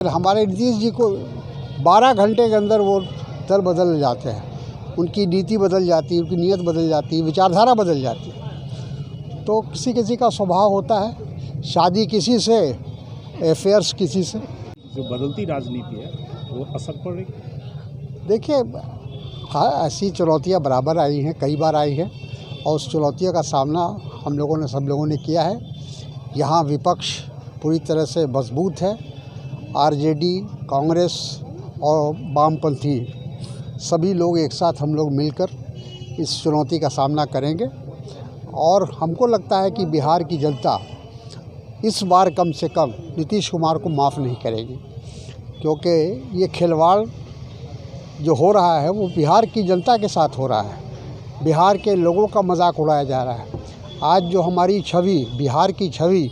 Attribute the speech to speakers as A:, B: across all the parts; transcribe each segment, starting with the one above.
A: हमारे नीतीश जी को 12 घंटे के अंदर वो दल बदल जाते हैं, उनकी नीति बदल जाती है, उनकी नीयत बदल जाती है, विचारधारा बदल जाती है। तो किसी किसी का स्वभाव होता है, शादी किसी से, अफेयर्स किसी से।
B: जो बदलती राजनीति है वो असर पड़ेगी।
A: देखिए, हाँ, ऐसी चुनौतियाँ बराबर आई हैं, कई बार आई हैं, और उस चुनौतियों का सामना हम लोगों ने, सब लोगों ने किया है। यहाँ विपक्ष पूरी तरह से मजबूत है। आरजेडी, कांग्रेस और वामपंथी सभी लोग एक साथ हम लोग मिलकर इस चुनौती का सामना करेंगे, और हमको लगता है कि बिहार की जनता इस बार कम से कम नीतीश कुमार को माफ़ नहीं करेगी, क्योंकि ये खिलवाड़ जो हो रहा है वो बिहार की जनता के साथ हो रहा है। बिहार के लोगों का मजाक उड़ाया जा रहा है। आज जो हमारी छवि, बिहार की छवि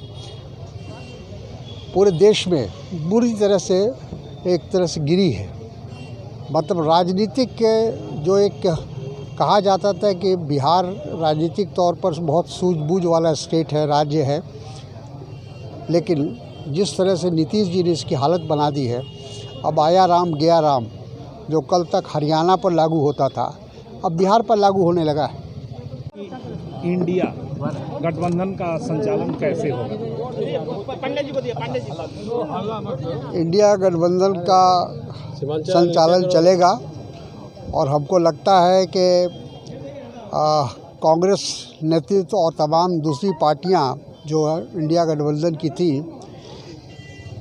A: पूरे देश में बुरी तरह से एक तरह से गिरी है। मतलब राजनीतिक के जो एक कहा जाता था कि बिहार राजनीतिक तौर पर बहुत सूझबूझ वाला स्टेट है, राज्य है, लेकिन जिस तरह से नीतीश जी ने इसकी हालत बना दी है, अब आया राम गया राम, जो कल तक हरियाणा पर लागू होता था अब बिहार पर लागू होने लगा है।
B: इंडिया गठबंधन का संचालन कैसे होगा?
A: इंडिया गठबंधन का संचालन चलेगा, और हमको लगता है कि कांग्रेस नेतृत्व और तमाम दूसरी पार्टियां जो इंडिया गठबंधन की थी,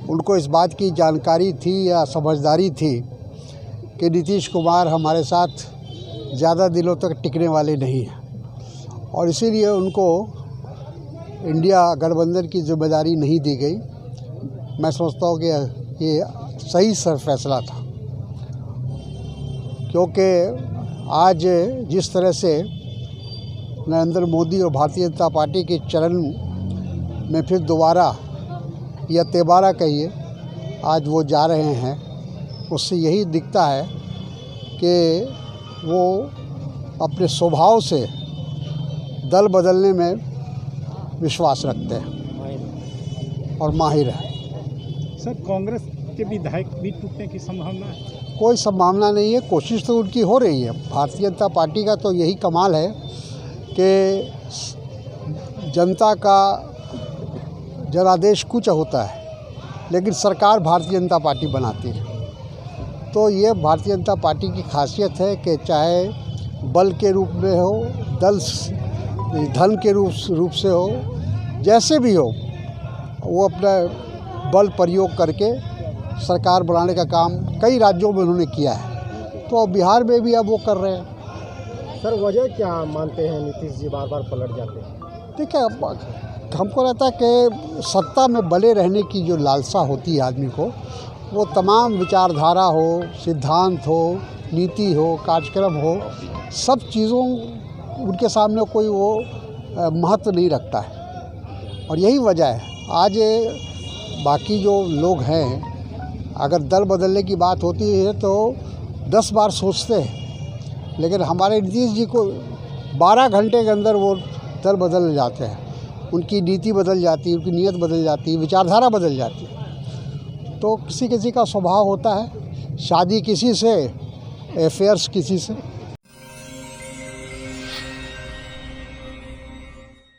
A: उनको इस बात की जानकारी थी या समझदारी थी कि नीतीश कुमार हमारे साथ ज़्यादा दिनों तक टिकने वाले नहीं हैं, और इसीलिए उनको इंडिया गठबंधन की जिम्मेदारी नहीं दी गई। मैं समझता हूँ कि ये सही फैसला था, क्योंकि आज जिस तरह से नरेंद्र मोदी और भारतीय जनता पार्टी के चरण में फिर दोबारा या तेबारा कहिए आज वो जा रहे हैं, उससे यही दिखता है कि वो अपने स्वभाव से दल बदलने में विश्वास रखते हैं और माहिर हैं।
B: सर, कांग्रेस के विधायक भी टूटने की संभावना है?
A: कोई संभावना नहीं है, कोशिश तो उनकी हो रही है। भारतीय जनता पार्टी का तो यही कमाल है कि जनता का जनादेश कुछ होता है, लेकिन सरकार भारतीय जनता पार्टी बनाती है। तो ये भारतीय जनता पार्टी की खासियत है कि चाहे बल के रूप में हो, धन के रूप से हो, जैसे भी हो, वो अपना बल प्रयोग करके सरकार बनाने का काम कई राज्यों में उन्होंने किया है, तो बिहार में भी अब वो कर रहे हैं।
C: सर, वजह क्या मानते हैं नीतीश जी बार बार पलट जाते हैं?
A: देखिए, हमको लगता है कि सत्ता में बने रहने की जो लालसा होती है आदमी को, वो तमाम विचारधारा हो, सिद्धांत हो, नीति हो, कार्यक्रम हो, सब चीज़ों उनके सामने कोई वो महत्व नहीं रखता है, और यही वजह है। आज बाकी जो लोग हैं, अगर दल बदलने की बात होती है तो 10 बार सोचते हैं, लेकिन हमारे नीतीश जी को 12 घंटे के अंदर वो दल बदल जाते हैं, उनकी नीति बदल जाती है, उनकी नीयत बदल जाती है, विचारधारा बदल जाती है। तो किसी किसी का स्वभाव होता है, शादी किसी से, अफेयर्स किसी से।